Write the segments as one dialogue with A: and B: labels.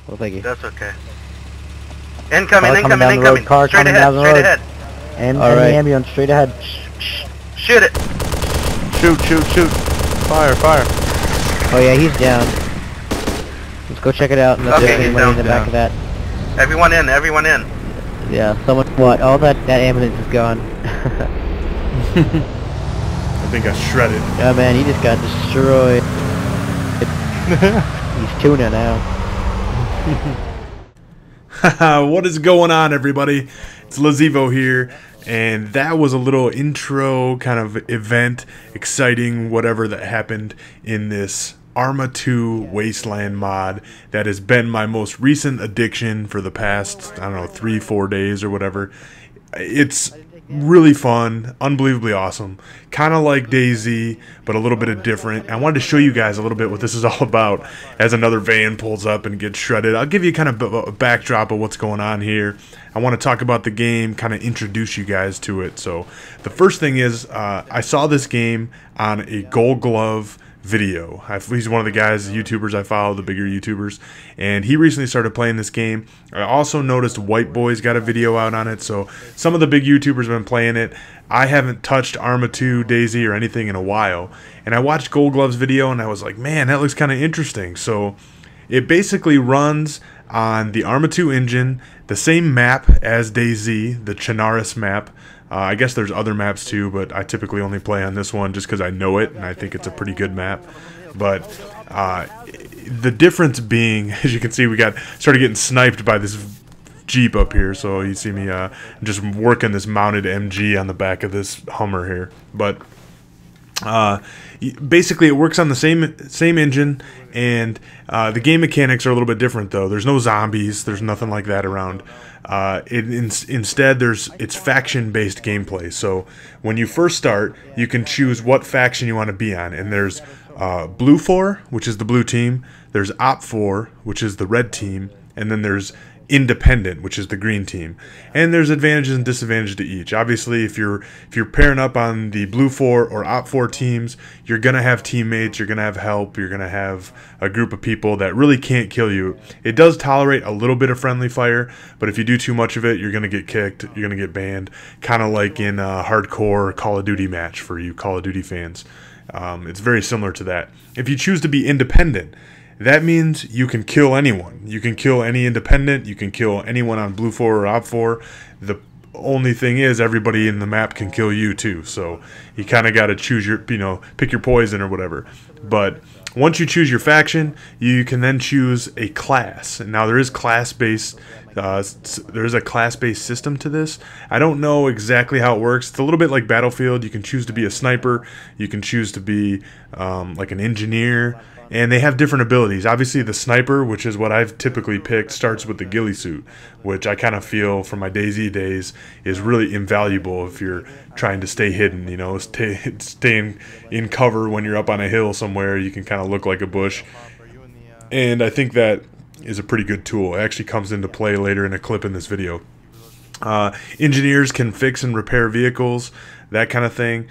A: Well, thank you.
B: That's okay. Incoming,
A: Car coming
B: incoming,
A: down the road.
B: incoming.
A: Car
B: Straight
A: coming
B: ahead,
A: down the
B: straight
A: road.
B: ahead.
A: And
C: All
A: the
C: right.
A: ambulance straight ahead.
B: Shoot it.
C: Shoot, shoot, shoot. Fire, fire.
A: Oh yeah, he's down. Let's go check it out. Unless
B: Okay,
A: there's
B: he's
A: anybody in the
B: down.
A: back of that.
B: Everyone in, everyone in.
A: Yeah, someone. What? All that ambulance is gone.
D: I think I shredded.
A: Oh man, he just got destroyed. He's tuna now.
D: What is going on, everybody? It's Lazevo here, and that was a little intro kind of event, exciting whatever that happened in this Arma 2 Wasteland mod that has been my most recent addiction for the past, I don't know, 3-4 days or whatever. It's really fun, unbelievably awesome, kind of like DayZ, but a little bit of different. I wanted to show you guys a little bit what this is all about as another van pulls up and gets shredded. I'll give you kind of a backdrop of what's going on here. I want to talk about the game, kind of introduce you guys to it. So the first thing is I saw this game on a Gold Glove video. He's one of the guys, YouTubers I follow, the bigger YouTubers, and he recently started playing this game. I also noticed White Boy's got a video out on it, so some of the big YouTubers have been playing it. I haven't touched Arma 2, DayZ, or anything in a while, and I watched Gold Glove's video and I was like, man, that looks kind of interesting. So it basically runs on the Arma 2 engine, the same map as DayZ, the Chernarus map. I guess there's other maps too, but I typically only play on this one just because I know it and I think it's a pretty good map. But the difference being, as you can see, we started getting sniped by this Jeep up here. So you see me just working this mounted MG on the back of this Hummer here. But basically it works on the same engine, and the game mechanics are a little bit different though. There's no zombies, there's nothing like that around. Instead it's faction based gameplay. So when you first start, you can choose what faction you want to be on, and there's Blue 4, which is the blue team, there's Op 4, which is the red team, and then there's Independent, which is the green team. And there's advantages and disadvantages to each. Obviously, if you're pairing up on the Blue 4 or Op 4 teams, you're gonna have teammates, you're gonna have help, you're gonna have a group of people that really can't kill you. It does tolerate a little bit of friendly fire, but if you do too much of it, you're gonna get kicked, you're gonna get banned, kind of like in a hardcore Call of Duty match for you Call of Duty fans. It's very similar to that. If you choose to be independent, that means you can kill anyone. You can kill any independent. You can kill anyone on Blue 4 or Op 4. The only thing is everybody in the map can kill you too. So you kind of got to choose your, pick your poison or whatever. But once you choose your faction, you can then choose a class. And now there is class-based. There's a class-based system to this. I don't know exactly how it works. It's a little bit like Battlefield. You can choose to be a sniper. You can choose to be like an engineer. And they have different abilities. Obviously, the sniper, which is what I've typically picked, starts with the ghillie suit, which I kind of feel from my DayZ days is really invaluable if you're trying to stay hidden. Staying in cover when you're up on a hill somewhere, you can kind of look like a bush. And I think that is a pretty good tool. It actually comes into play later in a clip in this video. Engineers can fix and repair vehicles, that kind of thing.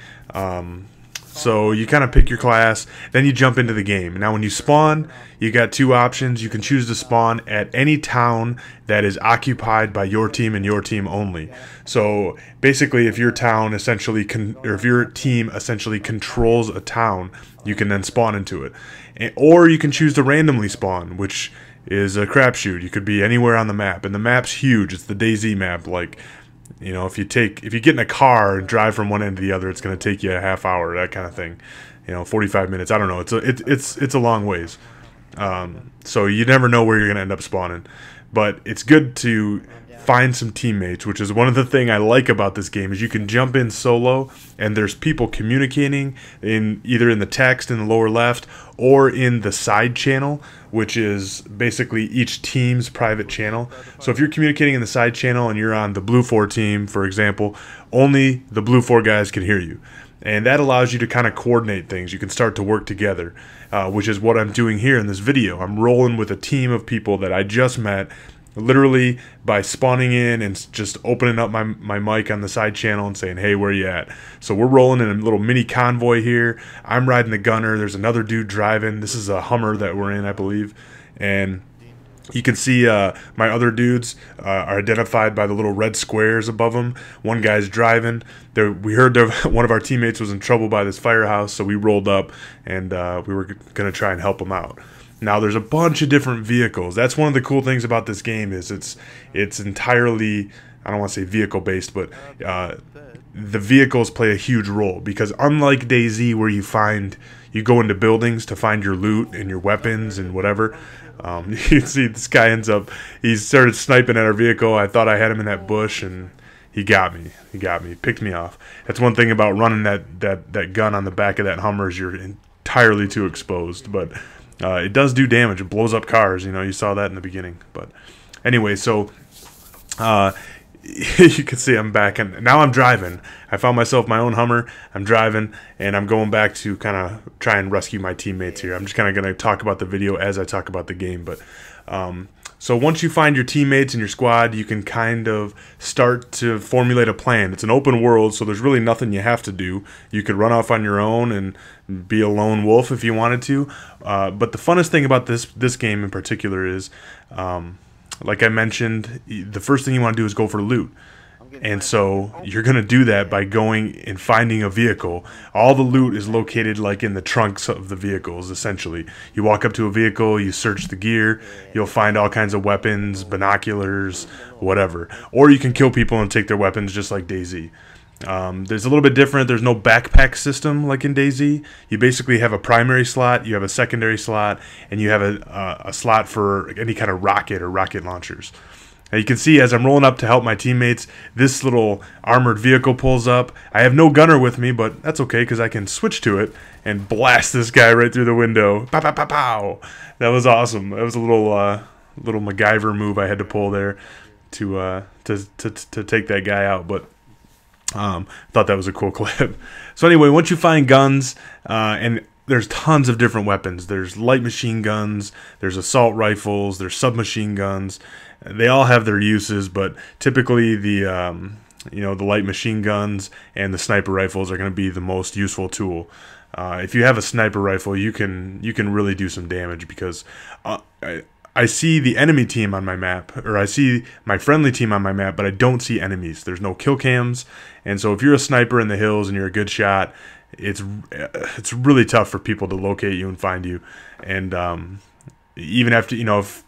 D: So you kind of pick your class, then you jump into the game. Now when you spawn, you got two options. You can choose to spawn at any town that is occupied by your team and your team only. So basically if your town essentially, or if your team essentially controls a town, you can then spawn into it. Or you can choose to randomly spawn, which is a crapshoot. You could be anywhere on the map, and the map's huge. It's the DayZ map. Like, if you get in a car and drive from one end to the other, it's going to take you a half hour, that kind of thing. 45 minutes. I don't know. It's a long ways. So you never know where you're going to end up spawning. But it's good to find some teammates, which is one of the things I like about this game, is you can jump in solo and there's people communicating either in the text in the lower left or in the side channel, which is basically each team's private channel. So if you're communicating in the side channel and you're on the Blue 4 team, for example, only the Blue 4 guys can hear you. And that allows you to kind of coordinate things. You can start to work together, which is what I'm doing here in this video. I'm rolling with a team of people that I just met, literally by spawning in and just opening up my mic on the side channel and saying, hey, where you at? So we're rolling in a little mini convoy here. I'm riding the gunner. There's another dude driving. This is a Hummer that we're in, I believe. And You can see my other dudes are identified by the little red squares above them. One guy's driving. We heard one of our teammates was in trouble by this firehouse, so we rolled up and we were going to try and help him out. Now, there's a bunch of different vehicles. That's one of the cool things about this game is it's entirely, I don't want to say vehicle-based, but the vehicles play a huge role because unlike DayZ where you go into buildings to find your loot and your weapons and whatever, you can see this guy he started sniping at our vehicle. I thought I had him in that bush and he got me. Picked me off. That's one thing about running that gun on the back of that Hummer is you're entirely too exposed, but it does do damage. It blows up cars. You saw that in the beginning. But anyway, so you can see I'm back, and now I'm driving. I found myself my own Hummer. I'm driving, and I'm going back to kind of try and rescue my teammates here. I'm just kind of going to talk about the video as I talk about the game. But so once you find your teammates and your squad, you can kind of start to formulate a plan. It's an open world, so there's really nothing you have to do. You could run off on your own and be a lone wolf if you wanted to. But the funnest thing about this game in particular is, like I mentioned, the first thing you want to do is go for loot. And so you're going to do that by going and finding a vehicle. All the loot is located like in the trunks of the vehicles, essentially. You walk up to a vehicle, you search the gear, you'll find all kinds of weapons, binoculars, whatever. Or you can kill people and take their weapons just like DayZ. There's a little bit different. There's no backpack system like in DayZ. You basically have a primary slot, you have a secondary slot, and you have a slot for any kind of rocket or rocket launchers. Now you can see as I'm rolling up to help my teammates, this little armored vehicle pulls up. I have no gunner with me, but that's okay because I can switch to it and blast this guy right through the window. Pow, pow, pow, pow. That was awesome. That was a little MacGyver move I had to pull there to take that guy out, but thought that was a cool clip. So anyway, once you find guns, and there's tons of different weapons. There's light machine guns, there's assault rifles, there's submachine guns. They all have their uses, but typically the light machine guns and the sniper rifles are going to be the most useful tool. If you have a sniper rifle, you can really do some damage because I see the enemy team on my map, or I see my friendly team on my map, but I don't see enemies. There's no kill cams, and so if you're a sniper in the hills and you're a good shot, it's really tough for people to locate you and find you. And even after, if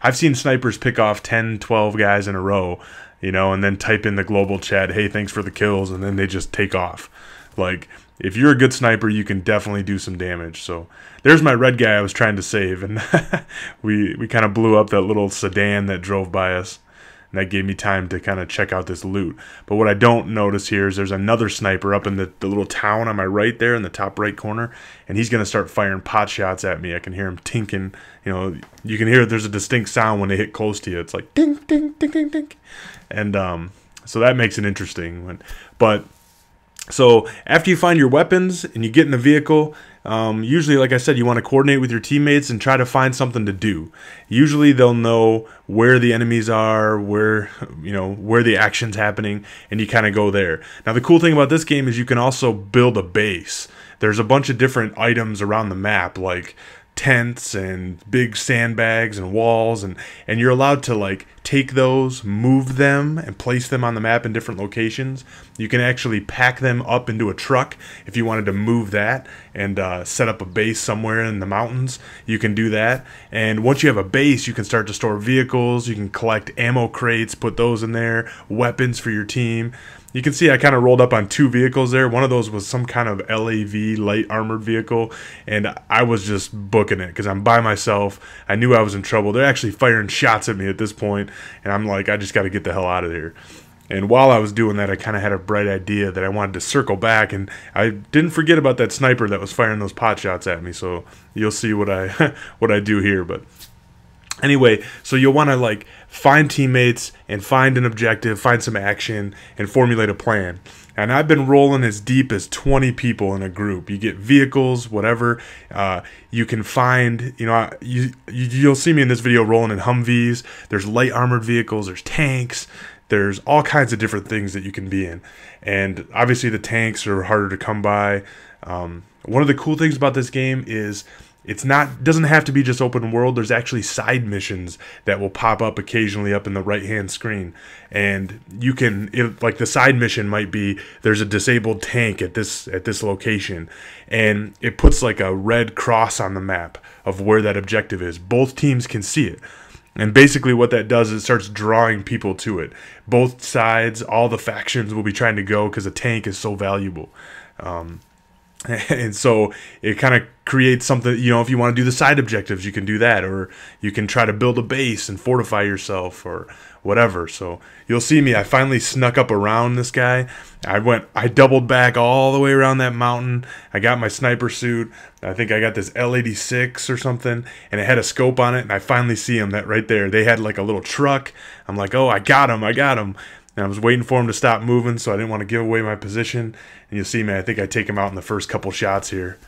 D: I've seen snipers pick off 10, 12 guys in a row, and then type in the global chat, hey, thanks for the kills, and then they just take off. Like, if you're a good sniper, you can definitely do some damage. So there's my red guy I was trying to save, and we kind of blew up that little sedan that drove by us, and that gave me time to kind of check out this loot. But what I don't notice here is there's another sniper up in the little town on my right there in the top right corner, and he's going to start firing pot shots at me. I can hear him tinking. You can hear there's a distinct sound when they hit close to you. It's like ding, ding, ding, ding, ding. And so that makes it interesting. But so after you find your weapons and you get in the vehicle, usually, like I said, you want to coordinate with your teammates and try to find something to do. Usually they'll know where the enemies are, where the action's happening, and you kind of go there. Now the cool thing about this game is you can also build a base. There's a bunch of different items around the map, like tents and big sandbags and walls, and you're allowed to like take those, move them, and place them on the map in different locations. You can actually pack them up into a truck if you wanted to move that and set up a base somewhere in the mountains. You can do that, and once you have a base, you can start to store vehicles. You can collect ammo crates, put those in there, weapons for your team. You can see I kind of rolled up on 2 vehicles there. One of those was some kind of LAV, light armored vehicle, and I was just booking it because I'm by myself. I knew I was in trouble. They're actually firing shots at me at this point, and I'm like, I just got to get the hell out of here. And while I was doing that, I kind of had a bright idea that I wanted to circle back, and I didn't forget about that sniper that was firing those pot shots at me, so you'll see what I do here. But anyway, so you'll want to like find teammates and find an objective, find some action, and formulate a plan. And I've been rolling as deep as 20 people in a group. You get vehicles, whatever. You can find, you'll see me in this video rolling in Humvees. There's light armored vehicles. There's tanks. There's all kinds of different things that you can be in. And obviously the tanks are harder to come by. One of the cool things about this game is doesn't have to be just open world. There's actually side missions that will pop up occasionally up in the right hand screen, and you can like the side mission might be there's a disabled tank at this location, and it puts like a red cross on the map of where that objective is. Both teams can see it. And basically what that does is it starts drawing people to it. Both sides, all the factions will be trying to go because a tank is so valuable. And so it kind of creates something, you know, if you want to do the side objectives, you can do that. Or you can try to build a base and fortify yourself or whatever. So you'll see me, I finally snuck up around this guy. I doubled back all the way around that mountain. I got my sniper suit. I think I got this L86 or something, and it had a scope on it, and I finally see him that right there. They had like a little truck. I'm like, oh, I got him. And I was waiting for him to stop moving, so I didn't want to give away my position. And you'll see, man, I think I take him out in the first couple shots here.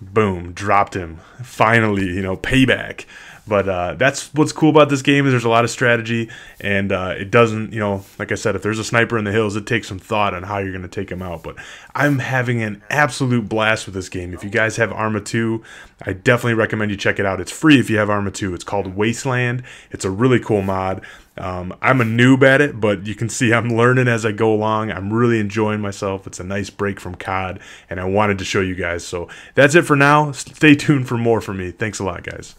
D: Boom, dropped him. Finally, you know, payback. But that's what's cool about this game is there's a lot of strategy, and it doesn't, you know, like I said, if there's a sniper in the hills, it takes some thought on how you're going to take him out. But I'm having an absolute blast with this game. If you guys have Arma 2, I definitely recommend you check it out. It's free if you have Arma 2. It's called Wasteland. It's a really cool mod. I'm a noob at it, but you can see I'm learning as I go along. I'm really enjoying myself. It's a nice break from COD, and I wanted to show you guys. So that's it for now. Stay tuned for more from me. Thanks a lot, guys.